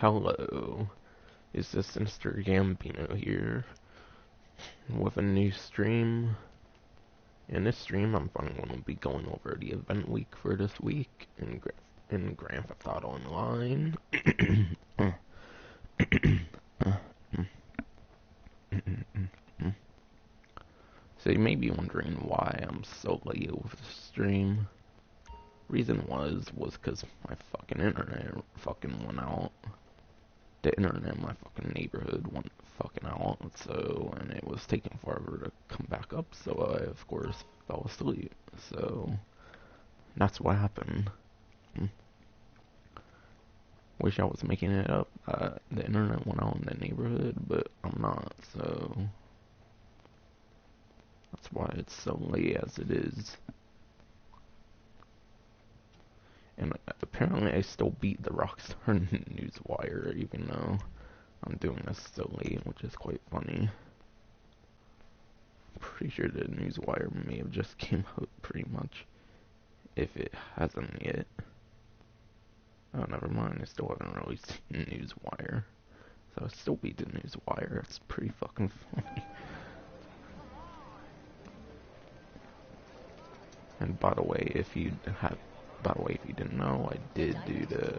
Hello, is this Mr. Gambino here with a new stream? In this stream, I'm going to be going over the event week for this week in Grand Theft Auto Online. So you may be wondering why I'm so late with the stream. Reason was because my fucking internet fucking went out. The internet in my fucking neighborhood went fucking out, and it was taking forever to come back up, so I, of course, fell asleep. So, that's what happened. Wish I was making it up. The internet went out in the neighborhood, but I'm not, so that's why it's so late as it is. And apparently I still beat the Rockstar Newswire, even though I'm doing this so late, which is quite funny. I'm pretty sure the Newswire may have just came out pretty much, if it hasn't yet. Oh, never mind, I still haven't really seen Newswire. So I still beat the Newswire, it's pretty fucking funny. And by the way, if you didn't know, I did do the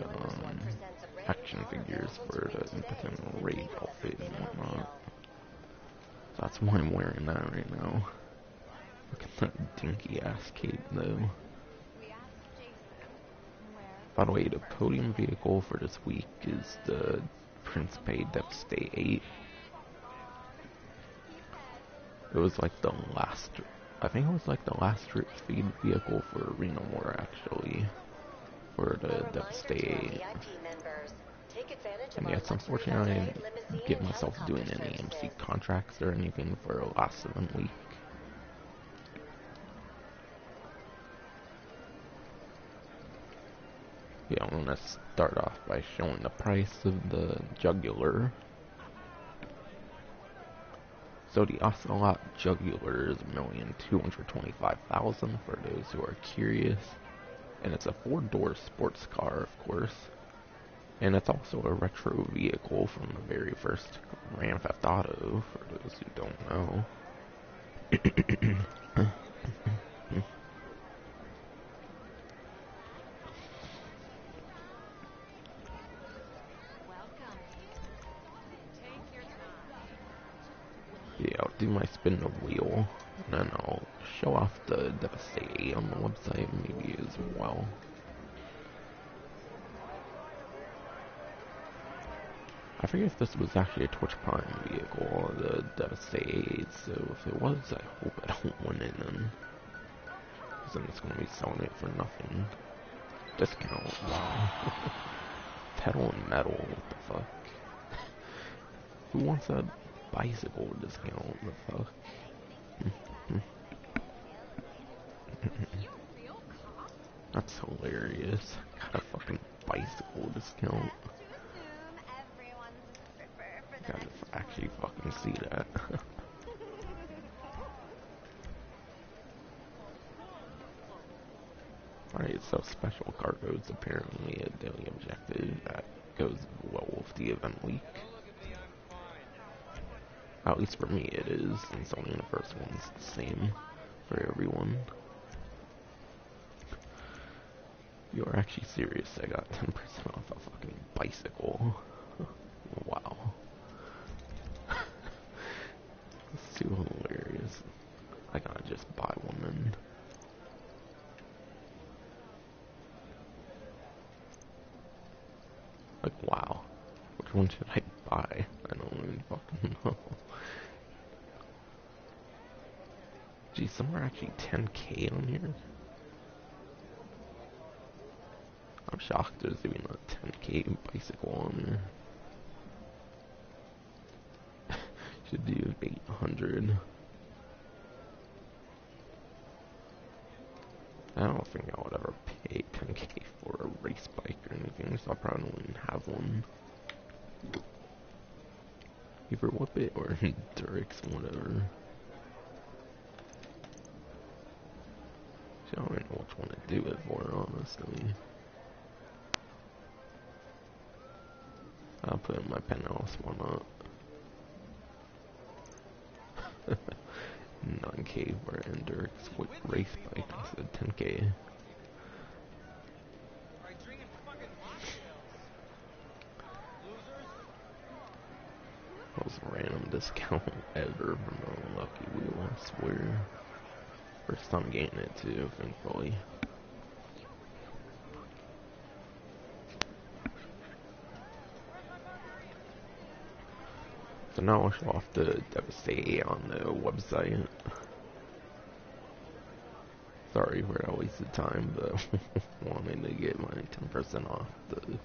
action figures for the Impotent Rage outfit and whatnot. So that's why I'm wearing that right now. Look at that dinky ass cape though. By the way, the podium vehicle for this week is the Principe Depstate 8. It was like the last, I think it was like the last speed vehicle for Arena War actually, for the Depstate 8. And yes, unfortunately I didn't get myself doing any MC contracts or anything for last event week. Yeah, I'm gonna start off by showing the price of the Jugular. So the Ocelot Jugular is $1,225,000 for those who are curious. And it's a 4-door sports car, of course. And it's also a retro vehicle from the very first Grand Theft Auto, for those who don't know. Yeah, I'll do my spin the wheel, and then I'll show off the Depstate 8 on the website maybe as well. I forget if this was actually a Twitch Prime vehicle or the Depstate 8, so if it was, I hope I don't win it then. Because then it's going to be selling it for nothing. Discount, wow. Pedal and metal, what the fuck? Who wants a bicycle discount, what the fuck? That's hilarious. Got a fucking bicycle discount. Gotta actually fucking see that. Alright, so special cargo is apparently a daily objective that goes well with the event week. At least for me it is, since only the first one's the same for everyone. You are actually serious, I got 10% off a fucking bicycle. Wow. That's too hilarious. I gotta just buy one then. Like, wow. Which one should I buy? I don't even fucking know. Gee, some are actually 10k on here. I'm shocked there's even a 10k bicycle on there. Should do 800. I don't think I would ever pay 10k for a race bike or anything, so I probably don't even have one. Either Whip It or Durix, whatever. So I don't know which one to do it for, honestly. I'll put in my penthouse, why not? 9K for Endurix race bike instead of 10K. Most random discount ever from a Lucky Wheel, I swear. First time getting it too, thankfully. So now I'll show off the Devastate on the website. Sorry for that wasted time, but wanted to get my 10% off the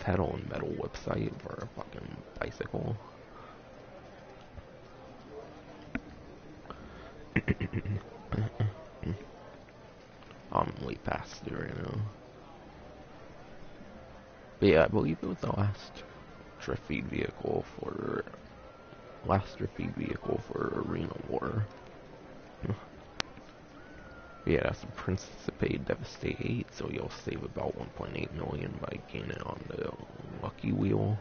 pedal and metal website for a fucking bicycle. I'm way past it right now. But yeah, I believe it was the last drift feed vehicle for Arena War. Yeah, that's the Principe Devastate 8, so you'll save about 1.8 million by gaining it on the Lucky Wheel.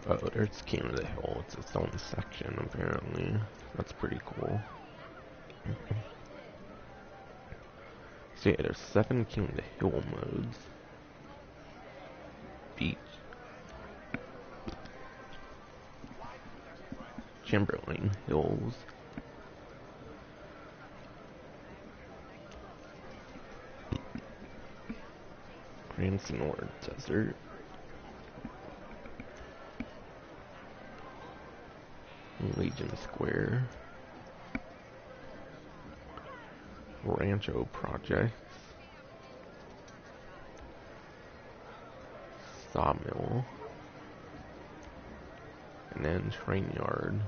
Oh, there's King of the Hill. It's its own section, apparently. That's pretty cool. So yeah, there's 7 King of the Hill modes. Beach. Chamberlain Hills. Grand Senor Desert. Legion Square. Rancho Projects. Sawmill. And then Train Yard.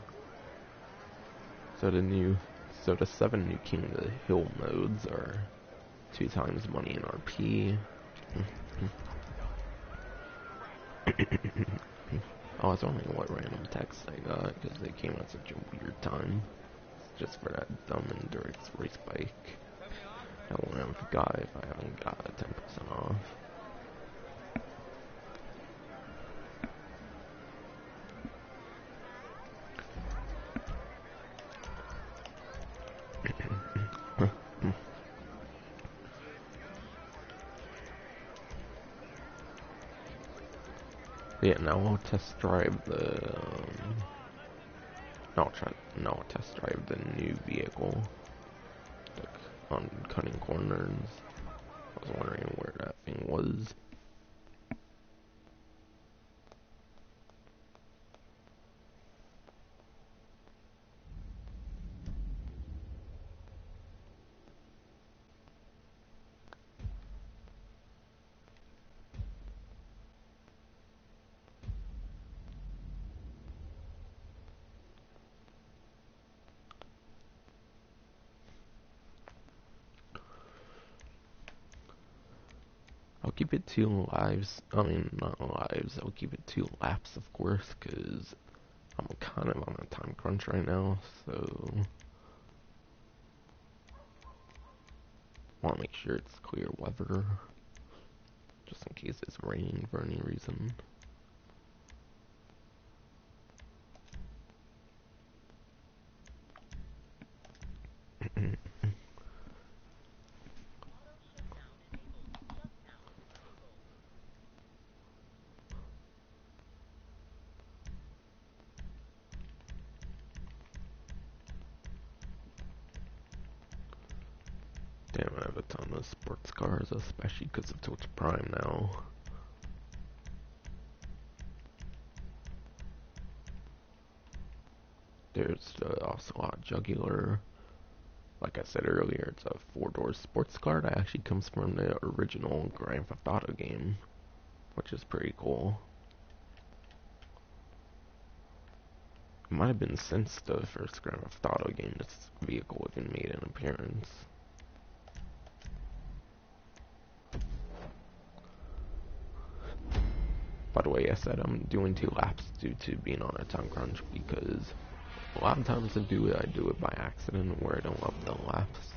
So the 7 new King of the Hill modes are 2 times money in RP. I was wondering what random text I got, because they came at such a weird time. Just for that dumb Endurix race bike. I won't have got if I haven't got a 10% off. Yeah, now I'll test drive the. I'll test drive the new vehicle. Like on cutting corners. I was wondering where that thing was. I'll keep it 2 lives. I mean, not lives. I'll keep it 2 laps, of course, because I'm kind of on a time crunch right now, so want to make sure it's clear weather, just in case it's raining for any reason. Damn, I have a ton of sports cars, especially because of Twitch Prime now. There's the Ocelot Jugular. Like I said earlier, it's a 4-door sports car that actually comes from the original Grand Theft Auto game, which is pretty cool. It might have been since the first Grand Theft Auto game this vehicle even made an appearance. By the way, I said I'm doing 2 laps due to being on a time crunch because a lot of times I do it by accident where I don't up the laps.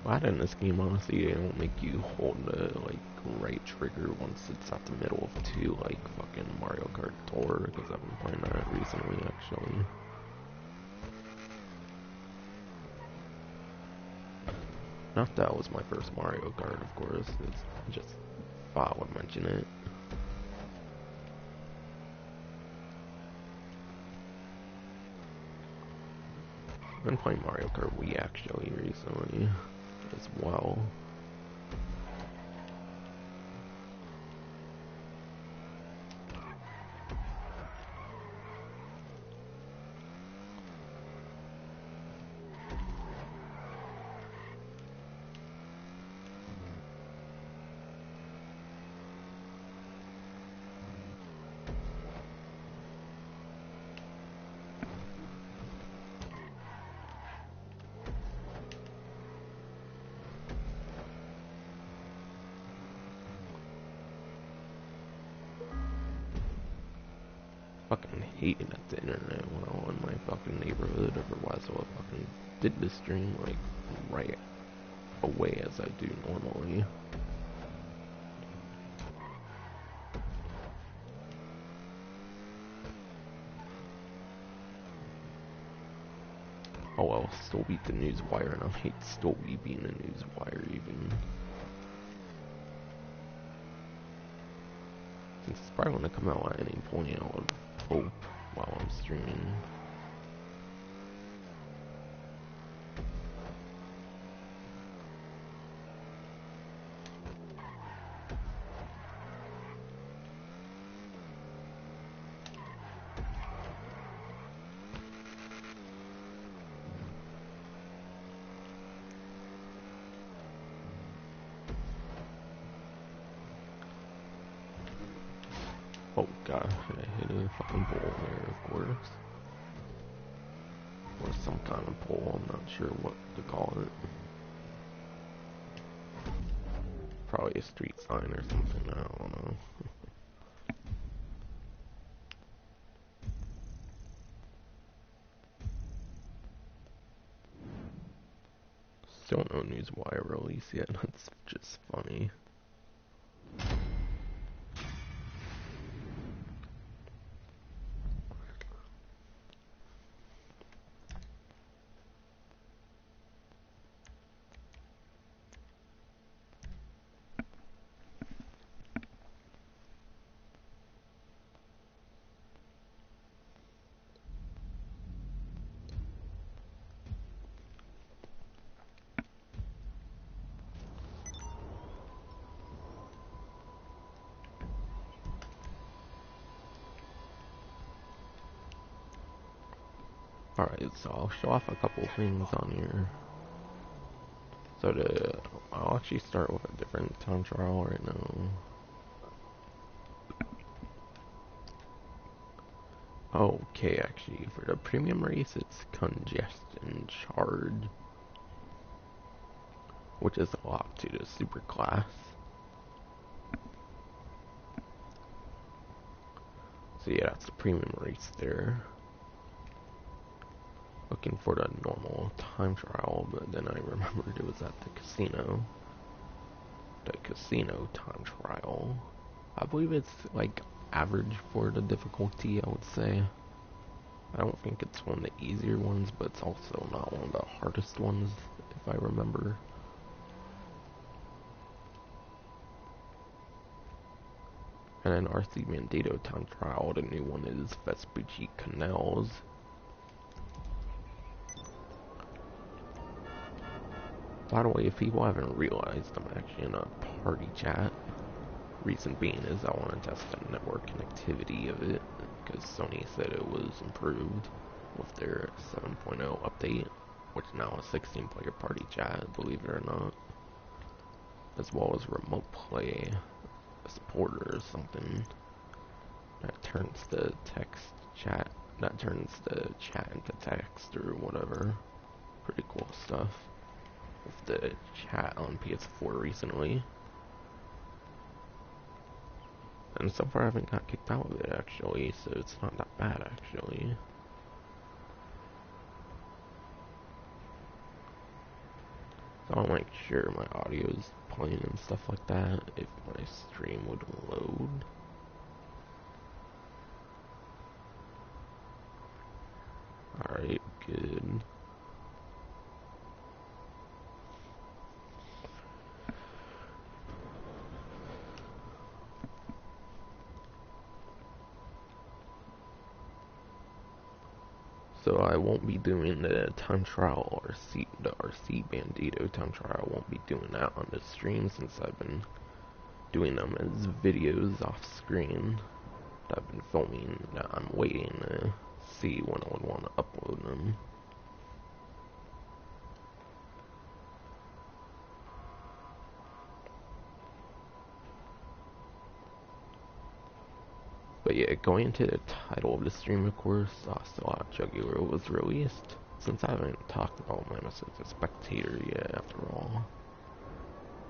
Glad in this game, honestly, they don't make you hold the, like, right trigger once it's at the middle of 2, like, fucking Mario Kart Tour, because I've been playing that recently, actually. Not that was my first Mario Kart, of course, it's just thought I would mention it. I've been playing Mario Kart Wii, actually, recently, as well. Fucking hated that the internet went out in my fucking neighborhood, otherwise I would fucking did the stream like right away as I do normally. Oh well, still beat the news wire, and I hate still being the news wire even. Since it's probably gonna come out at any point, I would hope while I'm streaming. Oh god, I hit a fucking pole there, of course. Or some kind of pole, I'm not sure what to call it. Probably a street sign or something, I don't know. Still no news wire release yet, that's just funny. Alright, so I'll show off a couple things on here. So I'll actually start with a different time trial right now. Okay, actually, for the premium race, it's congestion charge, which is a lot to the super class. So yeah, that's the premium race there. Looking for the normal time trial, but then I remembered it was at the casino. The casino time trial. I believe it's like average for the difficulty, I would say. I don't think it's one of the easier ones, but it's also not one of the hardest ones, if I remember. And then RC Mandito time trial, the new one is Vespucci Canals. By the way, if people haven't realized, I'm actually in a party chat. Reason being is I want to test the network connectivity of it, because Sony said it was improved with their 7.0 update, which now is 16-player party chat, believe it or not, as well as remote play support or something that turns the text chat, that turns the chat into text or whatever. Pretty cool stuff with the chat on PS4 recently. And so far I haven't got kicked out of it actually, so it's not that bad actually. So I'll make sure my audio is playing and stuff like that if my stream would load. Alright, good. So I won't be doing the time trial or the RC Bandito time trial. I won't be doing that on the stream since I've been doing them as videos off screen that I've been filming that I'm waiting to see when I would want to upload them. But yeah, going into the title of the stream, of course, Ocelot Jugular was released. Since I haven't talked about my message to Spectator yet, after all.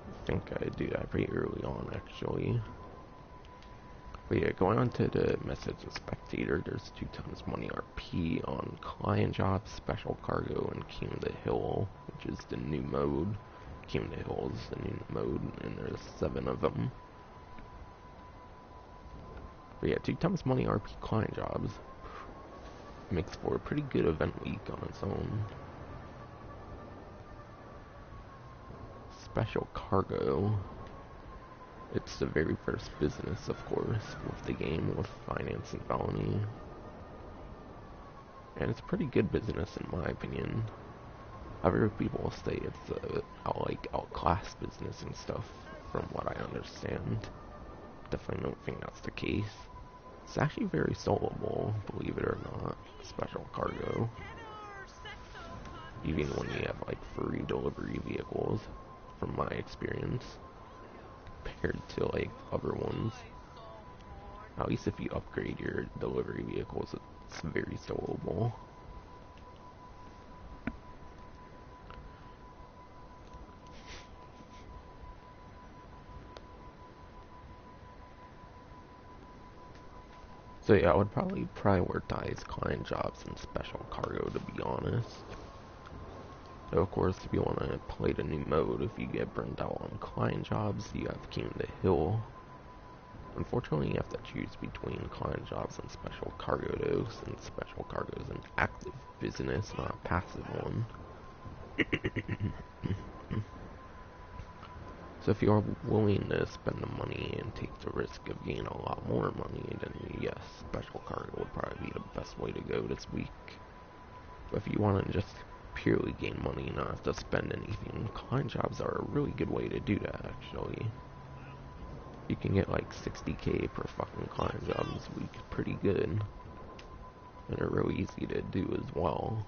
I think I do that pretty early on, actually. But yeah, going on to the message to Spectator, there's 2x money RP on Client Jobs, Special Cargo, and King of the Hill, which is the new mode. King of the Hill is the new mode, and there's 7 of them. But yeah, 2x money RP Client Jobs makes for a pretty good event week on its own. Special Cargo. It's the very first business, of course, with the game, with finance and felony. And it's a pretty good business, in my opinion. I've heard people say it's a outclassed business and stuff, from what I understand. Definitely don't think that's the case. It's actually very soloable, believe it or not. Special Cargo. Even when you have like free delivery vehicles, from my experience, compared to like other ones. At least if you upgrade your delivery vehicles, it's very soloable. So yeah, I would probably prioritize Client Jobs and Special Cargo, to be honest. So of course, if you want to play the new mode, if you get burned out on Client Jobs, you have King of the Hill. Unfortunately, you have to choose between Client Jobs and Special Cargo though, since Special Cargo is an active business, not a passive one. So if you're willing to spend the money and take the risk of gaining a lot more money, then yes, Special Cargo would probably be the best way to go this week. But if you want to just purely gain money and not have to spend anything, Client Jobs are a really good way to do that, actually. You can get like 60k per fucking Client Job this week, pretty good. And they're really easy to do as well.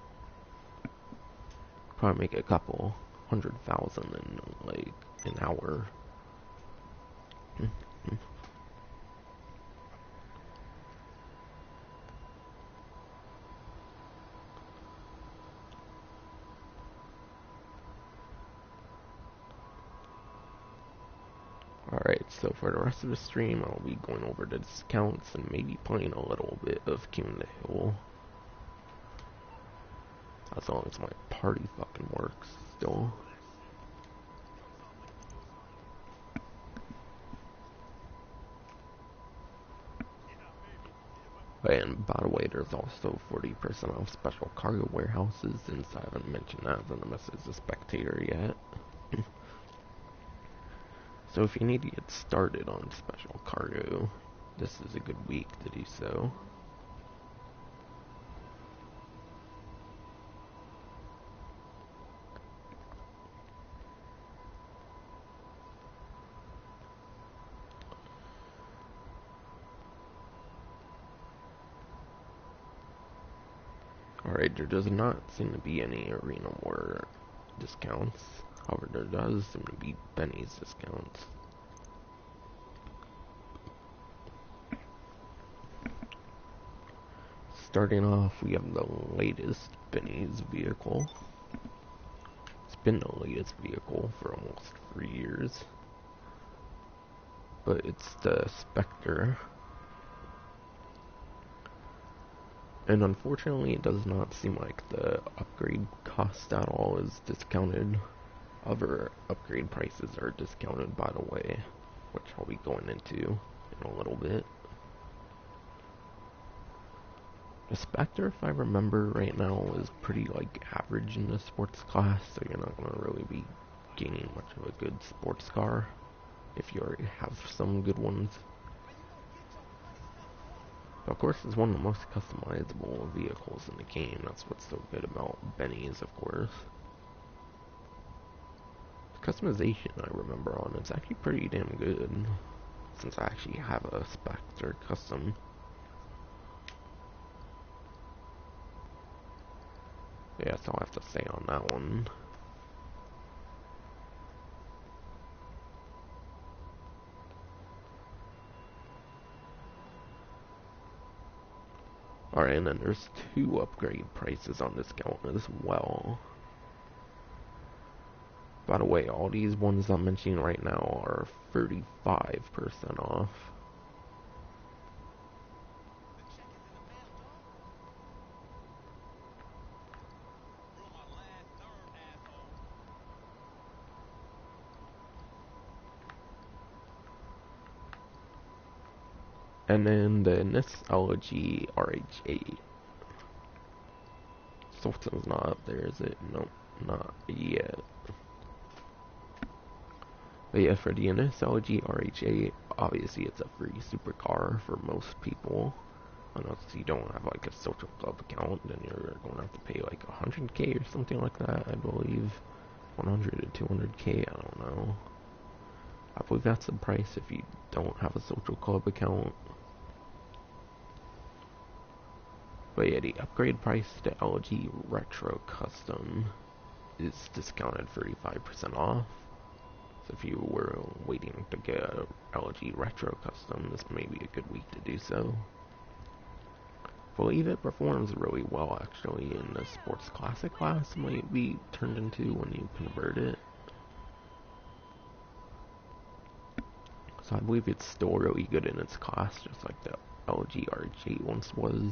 Probably make a couple 100,000 in like an hour. Alright, so for the rest of the stream, I'll be going over the discounts and maybe playing a little bit of King of the Hill. As long as my party fucking works still. And by the way, there's also 40% off Special Cargo warehouses, since I haven't mentioned that in the message to Spectator yet. So if you need to get started on Special Cargo, this is a good week to do so. Alright, there does not seem to be any Arena War discounts. However, there does seem to be Benny's discounts. starting off, we have the latest Benny's vehicle. It's been the latest vehicle for almost 3 years. But it's the Spectre. And unfortunately, it does not seem like the upgrade cost at all is discounted. Other upgrade prices are discounted, by the way, which I'll be going into in a little bit. The Spectre, if I remember right now, is pretty like average in the sports class, so you're not going to really be gaining much of a good sports car if you already have some good ones. But of course, it's one of the most customizable vehicles in the game. That's what's so good about Benny's, of course. The customization I remember on it's actually pretty damn good, since I actually have a Spectre custom. Yeah, that's all I have to say on that one. Alright, and then there's 2 upgrade prices on discount as well. By the way, all these ones I'm mentioning right now are 35% off. And then the LG RH8. Sultan's not up there, is it? Nope, not yet. But yeah, for the LG RH8, obviously it's a free supercar for most people. Unless you don't have like a social club account, then you're going to have to pay like 100k or something like that, I believe. 100 to 200k, I don't know. I believe that's the price if you don't have a social club account. But yeah, the upgrade price to LG Retro Custom is discounted 35% off. So if you were waiting to get a LG Retro Custom, this may be a good week to do so. I believe it performs really well actually in the Sports Classic class, might be turned into when you convert it. So I believe it's still really good in its class, just like the LG RH8 once was.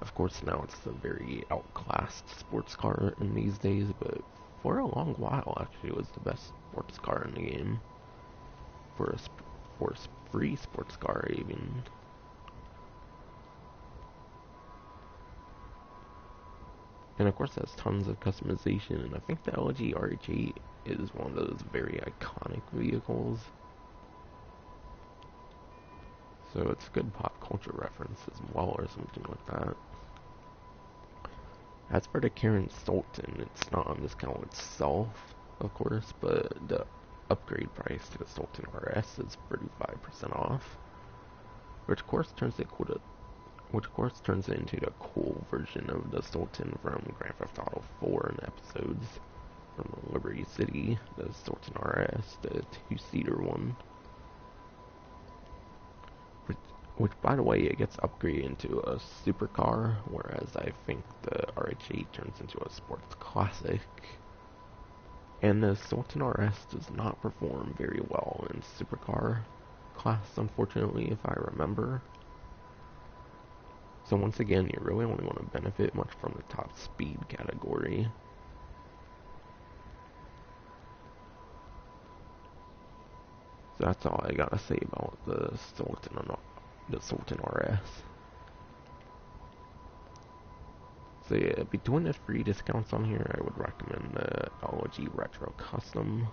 Of course now it's a very outclassed sports car in these days, but for a long while actually it was the best sports car in the game. For a free sports car even. And of course it has tons of customization, and I think the LG RH8 is one of those very iconic vehicles. So it's a good pop culture reference as well, or something like that. As for the current Sultan, it's not on discount itself, of course, but the upgrade price to the Sultan RS is 35% off, which of course turns it into the cool version of the Sultan from Grand Theft Auto 4 and episodes from Liberty City, the Sultan RS, the 2-seater one. Which, by the way, it gets upgraded into a supercar, whereas I think the RH8 turns into a sports classic. And the Sultan RS does not perform very well in supercar class, unfortunately, if I remember. So once again, you really only want to benefit much from the top speed category. So that's all I gotta say about the Sultan RS. So yeah, between the free discounts on here, I would recommend the LG Retro Custom,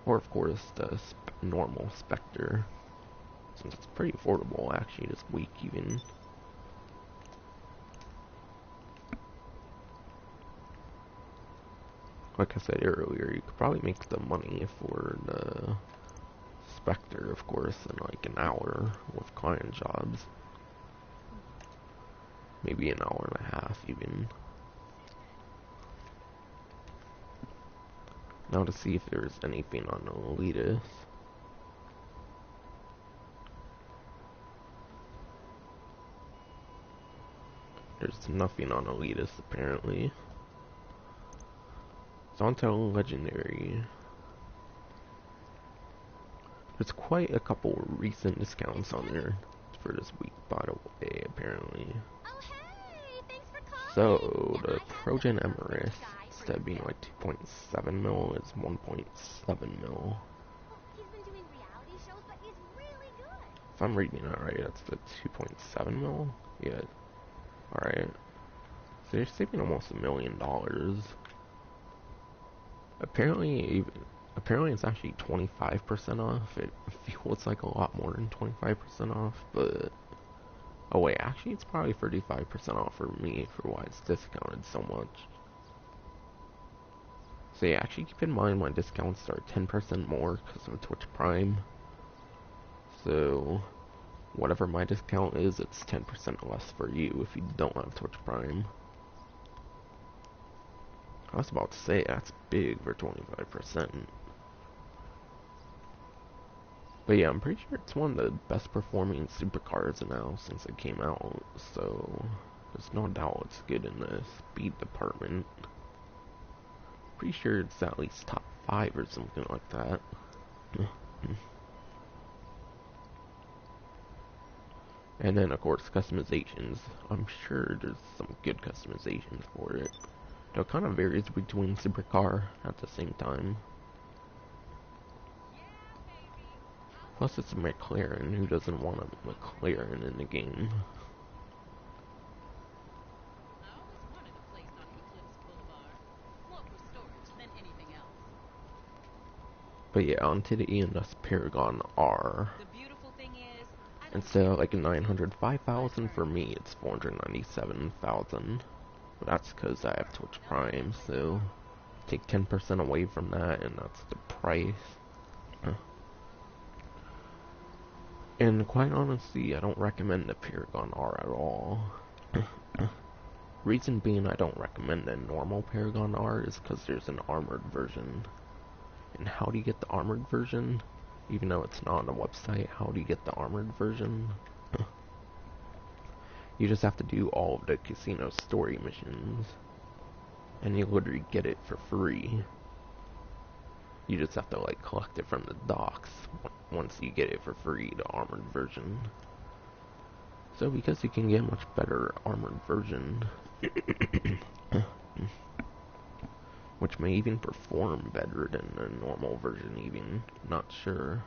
or of course the normal Spectre, since it's pretty affordable actually this week even. Like I said earlier, you could probably make the money for the Spectre, of course, in like an hour with client jobs. Maybe an hour and a half even. Now to see if there's anything on the latest. There's nothing on Elitist, apparently. It's on to Legendary. There's quite a couple recent discounts on there for this week, by the way, apparently. Oh, hey, thanks for calling. So, the Trojan Emirates, instead of being like 2.7 mil, is 1.7 mil. He's been doing reality shows, but he's really good. If I'm reading that right, that's the 2.7 mil? Yeah. Alright. So you're saving almost $1 million. Apparently it's actually 25% off. It feels like a lot more than 25% off, but oh wait, actually it's probably 35% off for me for why it's discounted so much. So yeah, actually keep in mind my discounts are 10% more because of Twitch Prime. So whatever my discount is, it's 10% less for you if you don't have Twitch Prime. I was about to say, that's big for 25%. But yeah, I'm pretty sure it's one of the best performing supercars now since it came out, so there's no doubt it's good in the speed department. Pretty sure it's at least top 5 or something like that. And then of course customizations. I'm sure there's some good customizations for it. It kind of varies between supercar at the same time. Plus it's a McLaren. Who doesn't want a McLaren in the game? But yeah, onto the ENS Paragon R. Instead of like 905,000 for me, it's 497,000. But that's because I have Twitch Prime, so take 10% away from that, and that's the price. And quite honestly, I don't recommend the Paragon R at all. Reason being I don't recommend the normal Paragon R is because there's an armored version. And how do you get the armored version? Even though it's not on the website, how do you get the armored version? You just have to do all of the casino story missions. And you literally get it for free. You just have to like collect it from the docks once you get it for free, the armored version. So because you can get a much better armored version, which may even perform better than the normal version even, not sure,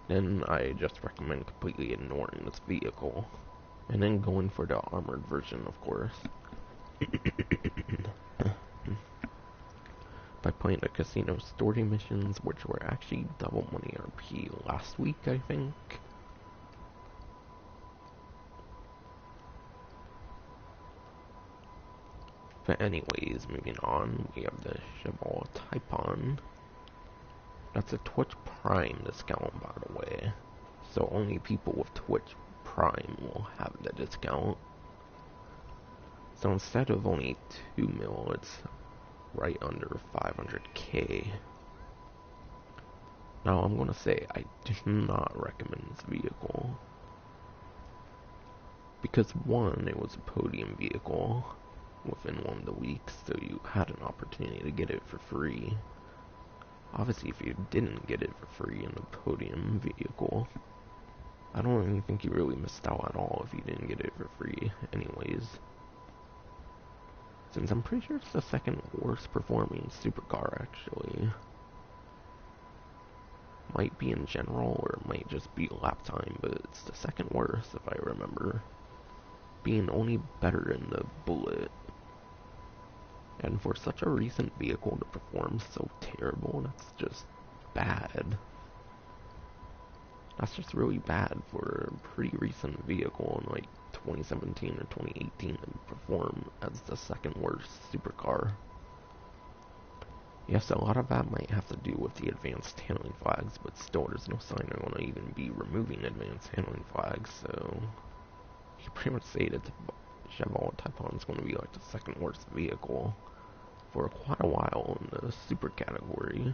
then I just recommend completely ignoring this vehicle, and then going for the armored version, of course. By playing the casino story missions, which were actually double money RP last week, I think. But anyways, moving on, we have the Cheval Typon. That's a Twitch Prime discount, by the way. So only people with Twitch Prime will have the discount. So instead of only 2 mil, it's right under 500k. Now I'm gonna say I do not recommend this vehicle. Because one, it was a podium vehicle within one of the weeks, so you had an opportunity to get it for free. Obviously, if you didn't get it for free in the podium vehicle, I don't even think you really missed out at all if you didn't get it for free anyways. Since I'm pretty sure it's the second worst performing supercar, actually. Might be in general, or it might just be lap time, but it's the second worst if I remember. Being only better than the Bullet. And for such a recent vehicle to perform so terrible, that's just bad. That's just really bad for a pretty recent vehicle in like 2017 or 2018 to perform as the second worst supercar. Yes, a lot of that might have to do with the advanced handling flags, but still there's no sign they're going to even be removing advanced handling flags, so you can pretty much say that the Cheval Typon is going to be like the second worst vehicle for quite a while in the super category.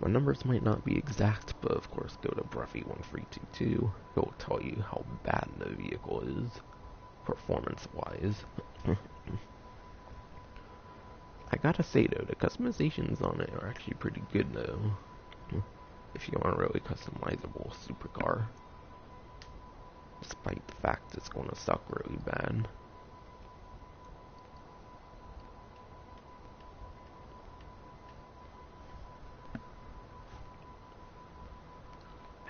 My numbers might not be exact, but of course go to Bruffy1322. He'll tell you how bad the vehicle is, performance-wise. I gotta say though, the customizations on it are actually pretty good though. If you want a really customizable supercar. Despite the fact it's gonna suck really bad.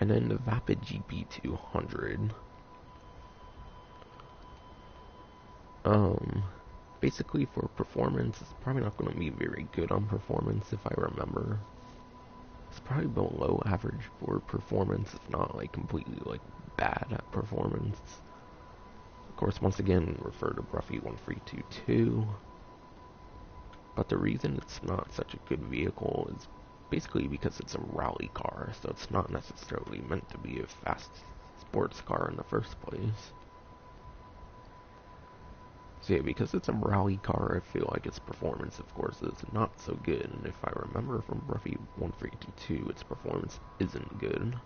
And then the Vapid GP 200. Basically for performance, it's probably not going to be very good on performance if I remember. It's probably below average for performance, if not like completely like bad at performance. Of course, once again, refer to Bruffy1322. But the reason it's not such a good vehicle is basically because it's a rally car, so it's not necessarily meant to be a fast sports car in the first place. So yeah, because it's a rally car, I feel like its performance, of course, is not so good. And if I remember from Bruffy1322, its performance isn't good.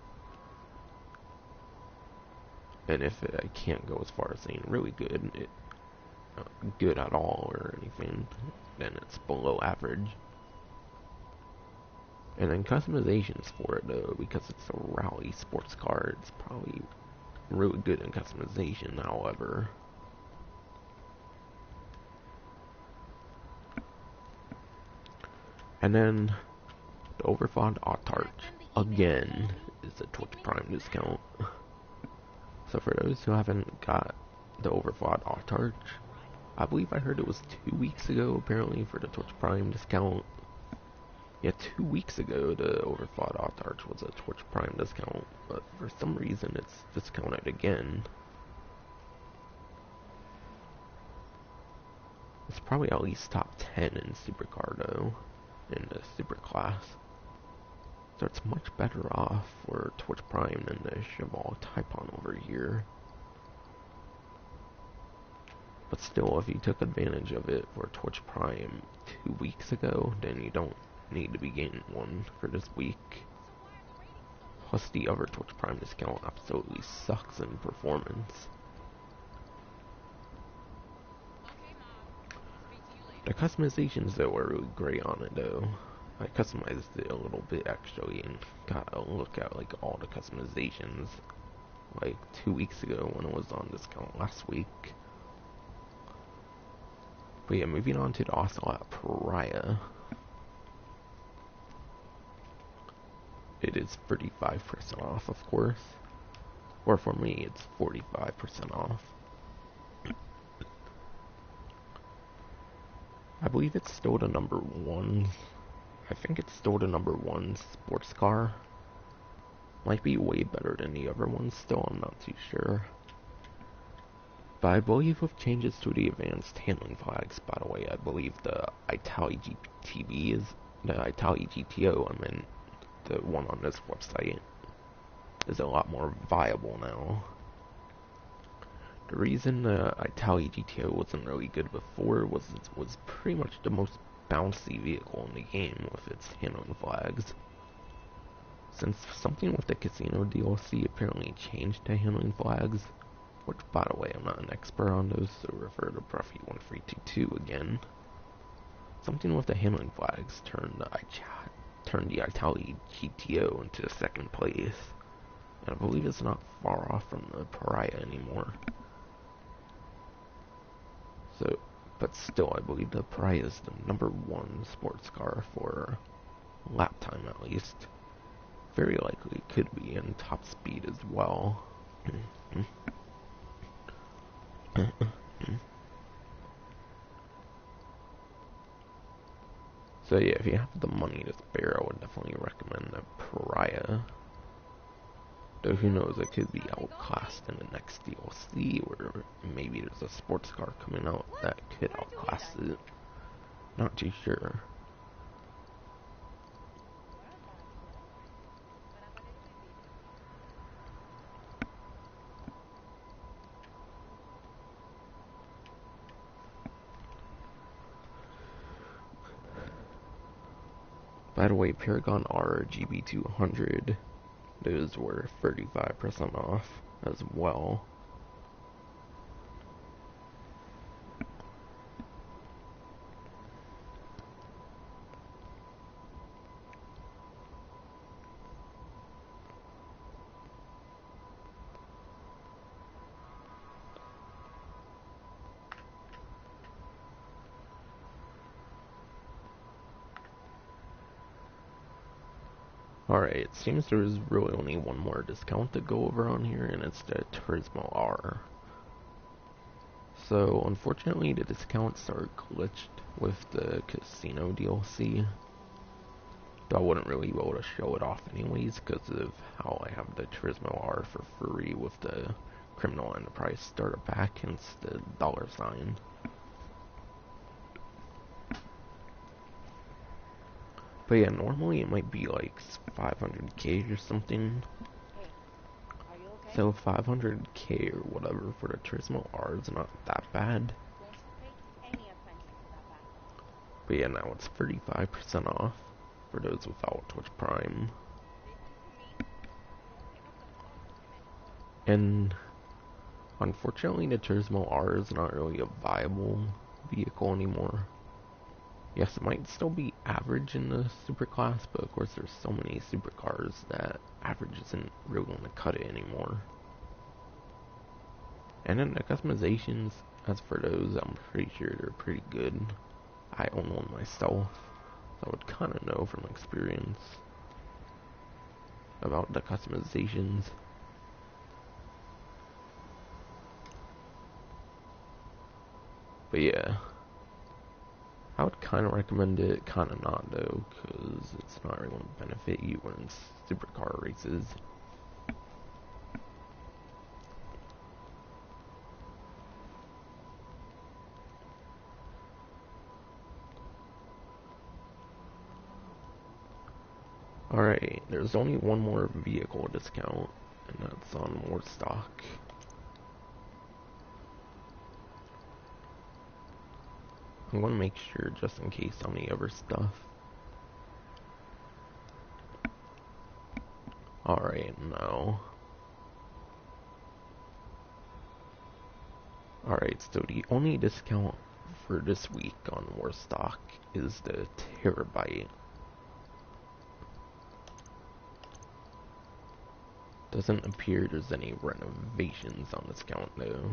And if I can't go as far as saying really good, good at all or anything, then it's below average. And then customizations for it though, because it's a rally sports car, it's probably really good in customization, however. And then the Overfod Autarch, again, is a Twitch Prime discount. So for those who haven't got the Overfod Autarch, I believe I heard it was 2 weeks ago, apparently, for the Twitch Prime discount. Yeah, 2 weeks ago, the Overfod Autarch was a Twitch Prime discount, but for some reason it's discounted again. It's probably at least top 10 in Supercar, though, in the Super class. So it's much better off for Twitch Prime than the Cheval Typon over here. But still, if you took advantage of it for Twitch Prime 2 weeks ago, then you don't need to be getting one for this week. Plus the other Twitch Prime discount absolutely sucks in performance. The customizations though are really great on it though. I customized it a little bit actually and got a look at like all the customizations like 2 weeks ago when it was on discount last week. But yeah, moving on to the Ocelot Pariah. It is 35% off, of course. Or for me, it's 45% off. I believe it's still the number one. I think it's still the number one sports car. Might be way better than the other ones still, I'm not too sure. But I believe with changes to the advanced handling flags, by the way, I believe the Itali GTB is, the Itali GTO, I mean, the one on this website, is a lot more viable now. The reason the Itali GTO wasn't really good before was it was pretty much the most bouncy vehicle in the game with its handling flags. Since something with the Casino DLC apparently changed the handling flags, which by the way I'm not an expert on those, so refer to Bruffy1322 again. Something with the handling flags turned the Itali GTO into second place, and I believe it's not far off from the Pariah anymore. So, but still, I believe the Pariah is the number one sports car for lap time at least. Very likely could be in top speed as well. So yeah, if you have the money to spare, I would definitely recommend the Pariah. Though who knows, it could be outclassed in the next DLC, or maybe there's a sports car coming out that could outclass it. Not too sure. By the way, Paragon R GB200, those were 35% off as well. Alright, it seems there's really only one more discount to go over on here, and it's the Turismo R. So, unfortunately, the discounts are glitched with the Casino DLC. Though I wouldn't really be able to show it off anyways, because of how I have the Turismo R for free with the Criminal Enterprise starter pack, hence the $sign. But yeah, normally it might be like 500k or something. Hey, are you okay? So 500k or whatever for the Turismo R is not that bad. Won't pay any attention to that back. But yeah, now it's 35% off for those without Twitch Prime. And unfortunately, the Turismo R is not really a viable vehicle anymore. Yes, it might still be average in the superclass, but of course there's so many supercars that average isn't really going to cut it anymore. And then the customizations, as for those, I'm pretty sure they're pretty good. I own one myself, so I would kind of know from experience about the customizations. But yeah, I would kind of recommend it, kind of not though, because it's not really going to benefit you in supercar races. Alright, there's only one more vehicle discount, and that's on Warstock. I'm going to make sure just in case on the other stuff. Alright, no. Alright, so the only discount for this week on Warstock is the Terabyte. Doesn't appear there's any renovations on discount though.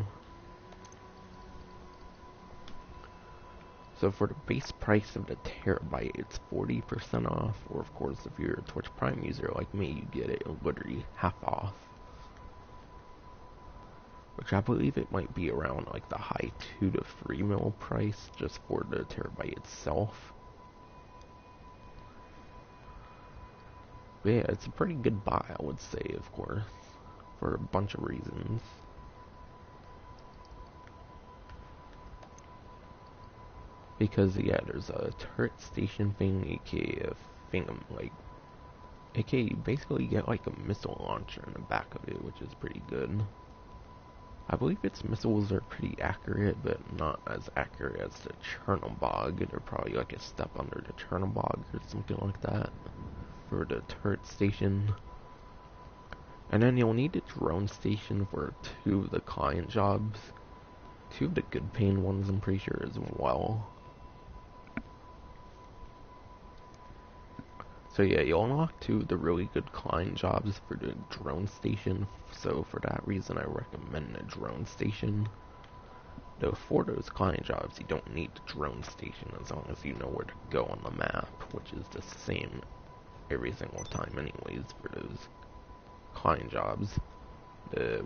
So for the base price of the Terabyte, it's 40% off, or of course if you're a Twitch Prime user like me, you get it literally half off. Which I believe it might be around like the high 2 to 3 mil price just for the Terabyte itself. But yeah, it's a pretty good buy, I would say, of course, for a bunch of reasons. Because yeah, there's a turret station thing, aka a thing like, aka you basically get like a missile launcher in the back of it, which is pretty good. I believe its missiles are pretty accurate, but not as accurate as the Chernobog. They're probably like a step under the Chernobog or something like that for the turret station. And then you'll need a drone station for 2 of the client jobs. 2 of the good paying ones, I'm pretty sure, as well. So yeah, you'll unlock 2 of the really good client jobs for the drone station. So for that reason, I recommend a drone station. Though for those client jobs, you don't need the drone station as long as you know where to go on the map, which is the same every single time anyways for those client jobs. The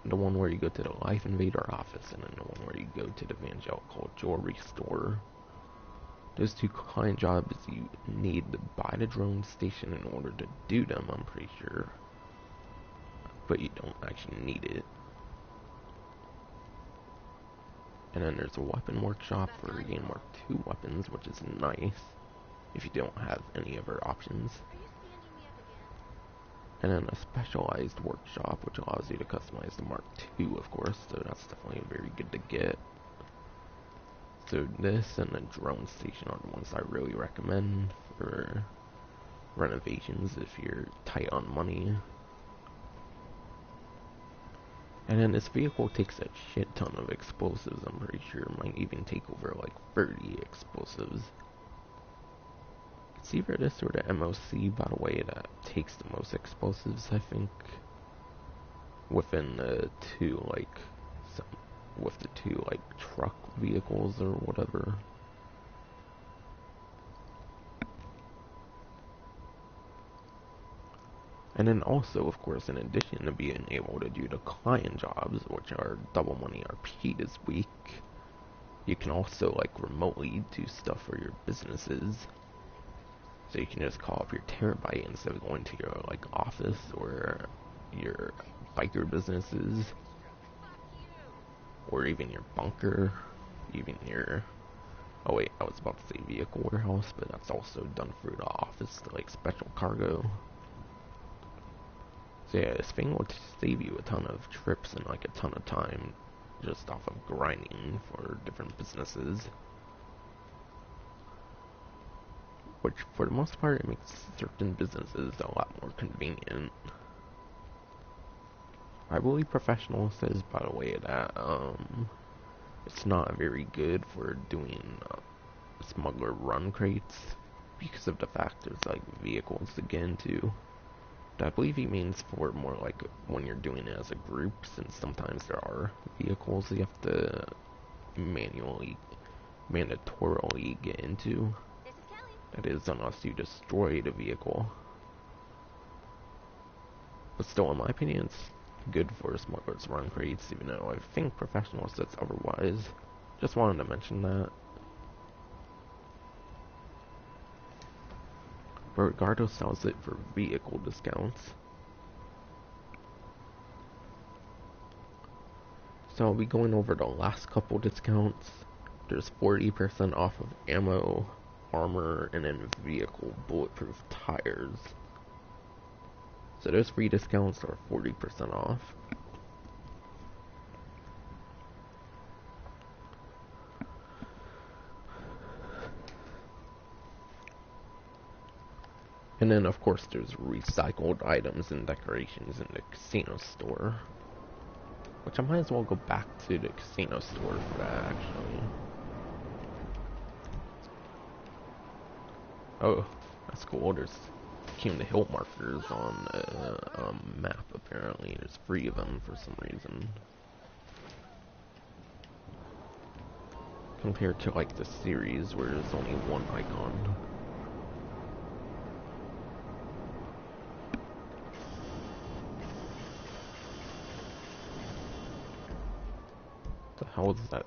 one where you go to the Life Invader office, and then the one where you go to the Evangelical Jewelry store. Those 2 client jobs, you need to buy the drone station in order to do them, I'm pretty sure. But you don't actually need it. And then there's a weapon workshop for Game Mark II weapons, which is nice if you don't have any other options. And then a specialized workshop, which allows you to customize the Mark II, of course, so that's definitely very good to get. So this and the drone station are the ones I really recommend for renovations if you're tight on money. And then this vehicle takes a shit ton of explosives. I'm pretty sure it might even take over like 30 explosives. It's either this or the MOC, by the way, that takes the most explosives, I think. Within the two, with the two, truck vehicles or whatever. And then also, of course, in addition to being able to do the client jobs, which are double money RP this week, you can also, remotely do stuff for your businesses. So you can just call up your terabyte instead of going to your, office or your biker businesses. Or even your bunker, even your... Oh wait, I was about to say vehicle warehouse, but that's also done through the office, special cargo. So yeah, this thing will save you a ton of trips and a ton of time just off of grinding for different businesses. Which, for the most part, it makes certain businesses a lot more convenient. I believe Professional says, by the way, that it's not very good for doing smuggler run crates because of the fact there's vehicles to get into. I believe he means for more when you're doing it as a group, since sometimes there are vehicles you have to mandatorily get into. This is Kelly. That is, unless you destroy the vehicle. But still, in my opinion, it's good for smugglers run crates, even though I think Professional says otherwise. Just wanted to mention that. But regardless, sells it for vehicle discounts. So I'll be going over the last couple discounts. There's 40% off of ammo, armor, and then vehicle bulletproof tires. So those free discounts are 40% off. And then, of course, there's recycled items and decorations in the casino store. Which I might as well go back to the casino store for that, actually. Oh, that's cool. There's King of the Hill markers on the map, apparently. There's 3 of them for some reason. Compared to, the series where there's only 1 icon. The hell is that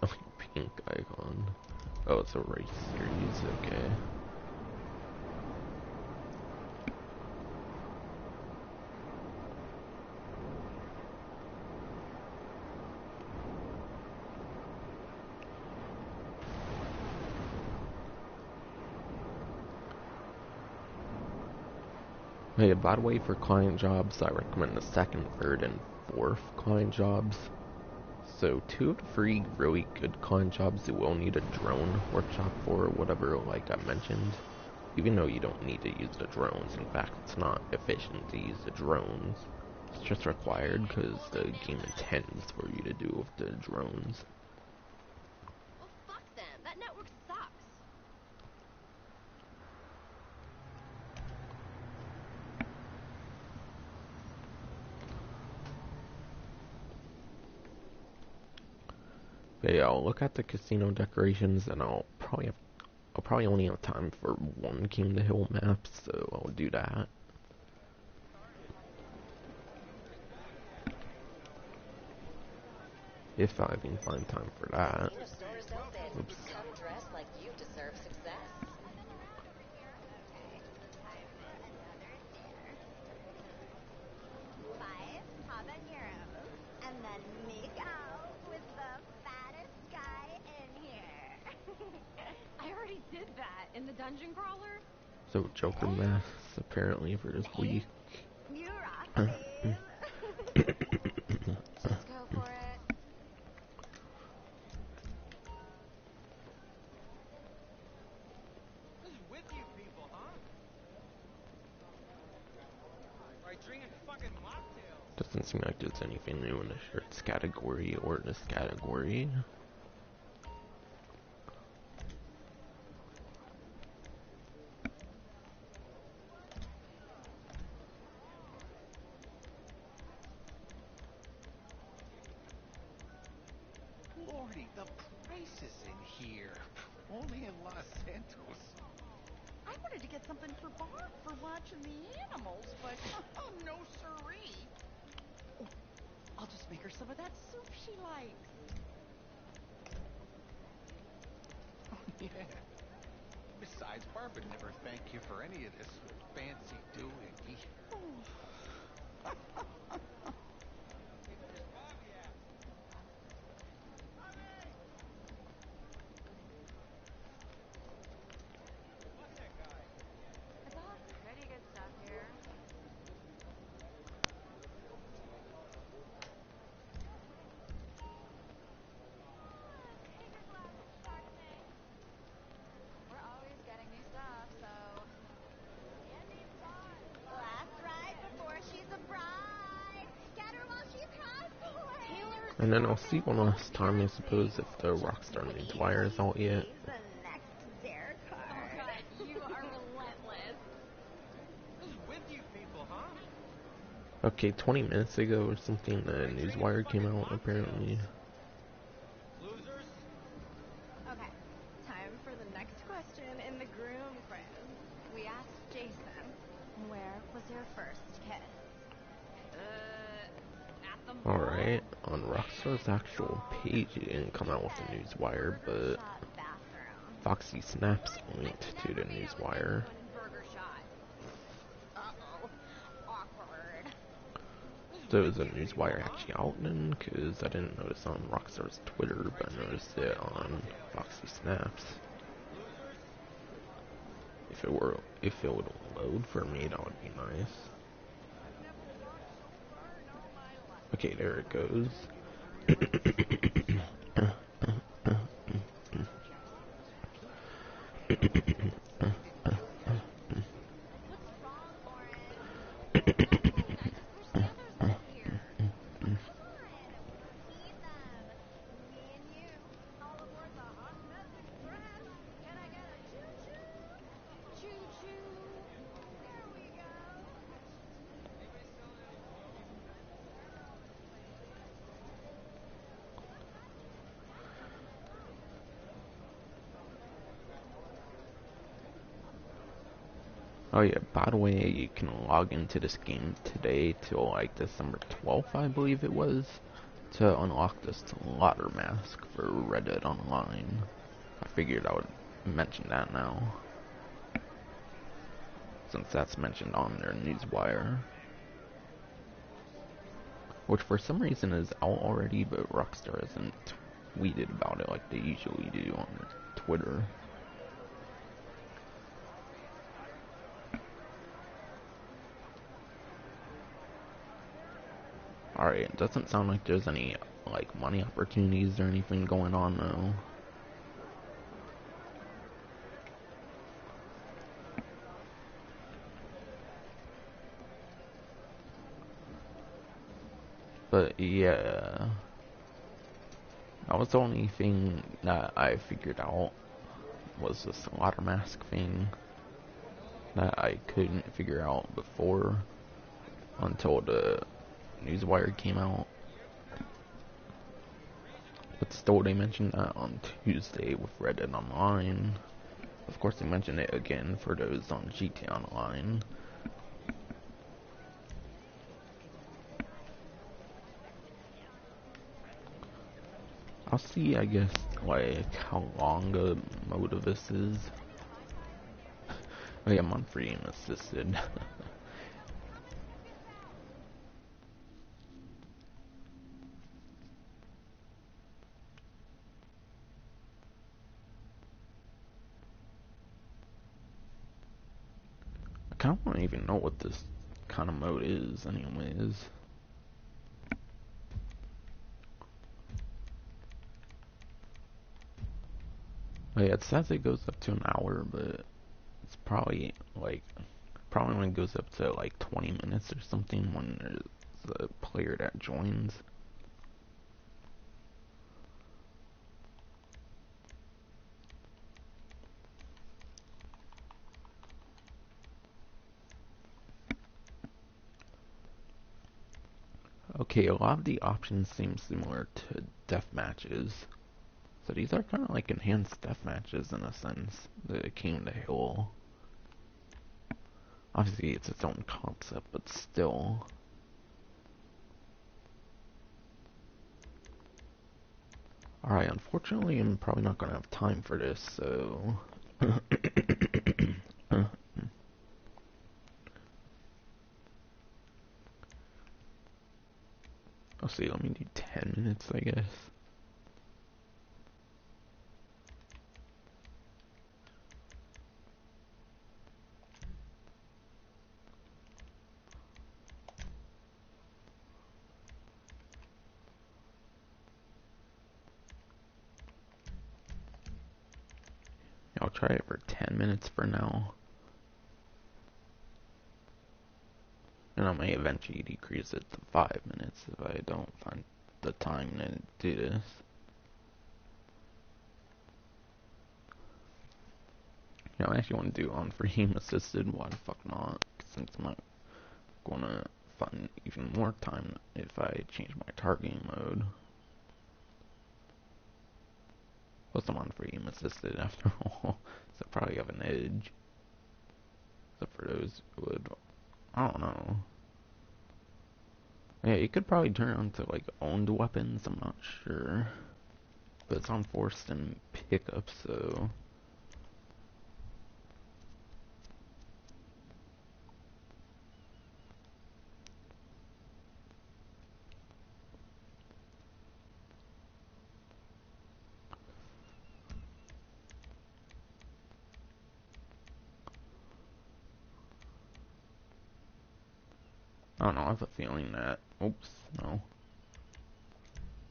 pink icon? Oh, it's a race series, okay. Hey, by the way, for client jobs, I recommend the 2nd, 3rd, and 4th client jobs. So 2 of the 3 really good client jobs you will need a drone workshop for, whatever, I mentioned. Even though you don't need to use the drones. In fact, it's not efficient to use the drones. It's just required because the game intends for you to do with the drones. Well, fuck them. That network sucks. Okay, I'll look at the casino decorations, and I'll probably only have time for 1 King of the Hill map, so I'll do that. If I can find time for that. Oops. Come dressed like you deserve success. Five habaneros, and then make out with the fattest guy in here. I already did that in the dungeon crawler. So Joker masks apparently for this week. You rock, babe. Just go for it. Doesn't seem like there's anything new in the shirts category or this category. Lordy, the prices in here. Only in Los Santos. I wanted to get something for Bob for watching the animals, but no siree. Oh, I'll just make her some of that soup she likes. Oh, yeah. Besides, Barb would never thank you for any of this fancy doing. Oh. It's all pretty good stuff here. We're always getting new stuff, so... Last ride before she's a bride. Get her while she's hot boy. And then I'll see one last time, I suppose, if the Rockstar Needs Wire is out yet. He's the next dare Oh card. god, you are relentless. Okay, 20 minutes ago or something, the Newswire came out, apparently. Okay, time for the next question in the groom quiz. We asked Jason, where was your first kiss? At the mall. Alright, on Rockstar's actual page, it didn't come out with the Newswire, but Shot bathroom. Foxy Snaps linked to the Newswire. Burger shot. Uh-oh. Awkward. So is the Newswire actually out then? Because I didn't notice on Rockstar's Twitter, but I noticed it on Foxy Snaps. If it would load for me, that would be nice. Okay, there it goes. What's wrong, Lauren? Nothing. I just wish the others were here. Come on. See them. Me and you. All aboard the Hot Mess Express. Can I get a choo-choo? Choo-choo. There we go. Oh yeah, by the way, you can log into this game today till like December 12th, I believe it was, to unlock this slaughter mask for Red Dead Online. I figured I would mention that now, since that's mentioned on their Newswire. Which for some reason is out already, but Rockstar hasn't tweeted about it like they usually do on Twitter. Alright, it doesn't sound like there's any, like, money opportunities or anything going on, though. But, yeah. That was the only thing that I figured out, was the slaughter mask thing. That I couldn't figure out before, until the Newswire came out. But still, they mentioned that on Tuesday with Red Dead Online. Of course, they mentioned it again for those on GTA Online. I'll see, I guess, like, how long a mode of this is. Oh yeah, I'm on free and assisted. I kinda don't even know what this kind of mode is, anyways. Oh yeah, it says it goes up to an hour, but it's probably, like, Probably when it goes up to like 20 minutes or something when there's a player that joins. Okay, a lot of the options seem similar to death matches. So these are kind of like enhanced death matches in a sense. The King of the Hill. Obviously it's its own concept, but still. Alright, unfortunately I'm probably not gonna have time for this, so... I'll see, let me do 10 minutes, I guess. I'll try it for 10 minutes for now. And I may eventually decrease it to 5 minutes if I don't find the time to do this. You know, I actually want to do on frame assisted, why the fuck not? Since I'm not gonna find even more time if I change my targeting mode. Plus I'm on frame assisted after all, so I probably have an edge. Except for those who would, I don't know. Yeah, you could probably turn it on to like owned weapons, I'm not sure. But it's on forced and pickup, so... I don't know, I have a feeling that... Oops, no.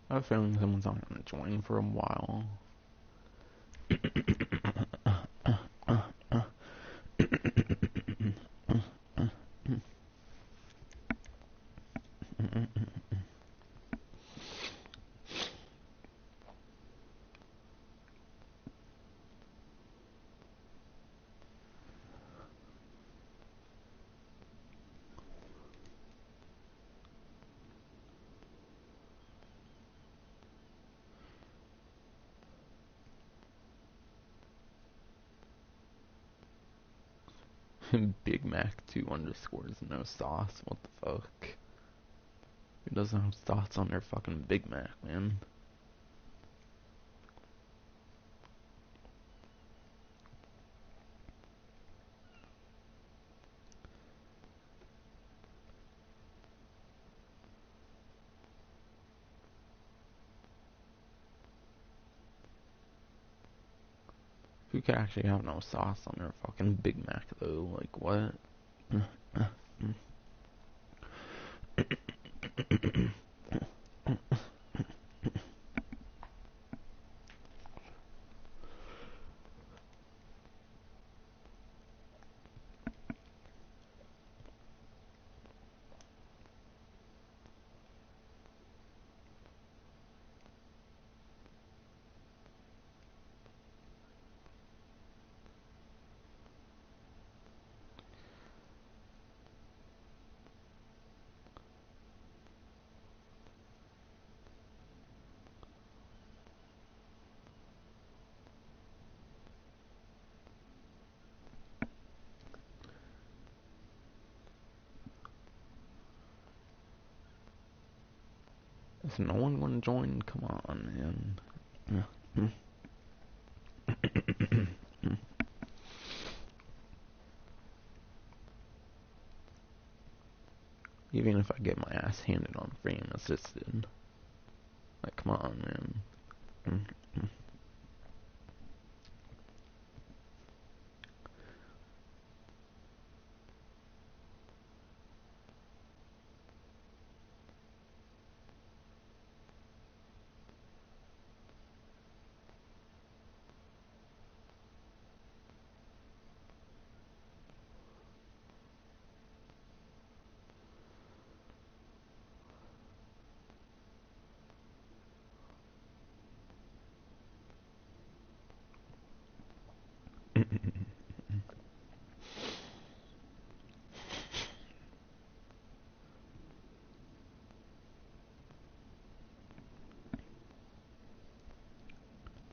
I have a feeling someone's not gonna join for a while. Big Mac 2 underscores no sauce. What the fuck? Who doesn't have sauce on their fucking Big Mac, man? Who could actually have no sauce on their fucking Big Mac, though? Like, what? Is no one gonna join? Come on, man. Even if I get my ass handed on frame assisted. Like, come on, man.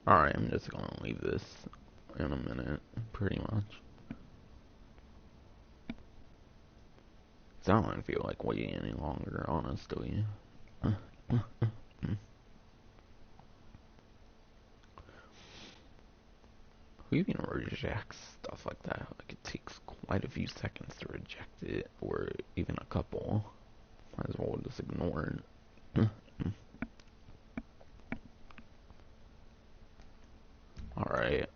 Alright, I'm just gonna leave this in a minute, pretty much. So I don't feel like waiting any longer, honestly. Who even rejects stuff like that? Like, it takes quite a few seconds to reject it, or even a couple. Might as well just ignore it. Alright.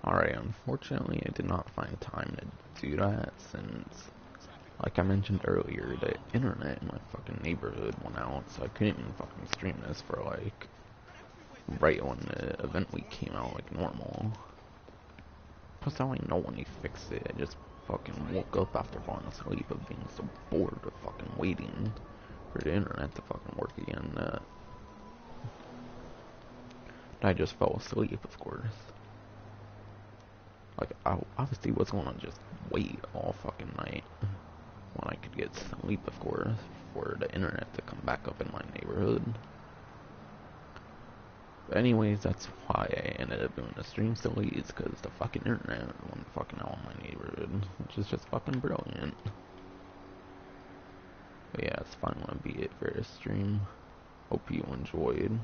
Alright, unfortunately I did not find time to do that since, like I mentioned earlier, the internet in my fucking neighborhood went out, so I couldn't even fucking stream this for like, right when the event week came out like normal. Plus I don't know when he fixed it, I just fucking woke up after falling asleep of being so bored of fucking waiting for the internet to fucking work again that I just fell asleep, of course. Like, I obviously was gonna just wait all fucking night when I could get sleep, of course, for the internet to come back up in my neighborhood. But anyways, that's why I ended up doing the stream so late, is because the fucking internet went fucking out in my neighborhood, which is just fucking brilliant. But yeah, that's finally gonna be it for this stream. Hope you enjoyed.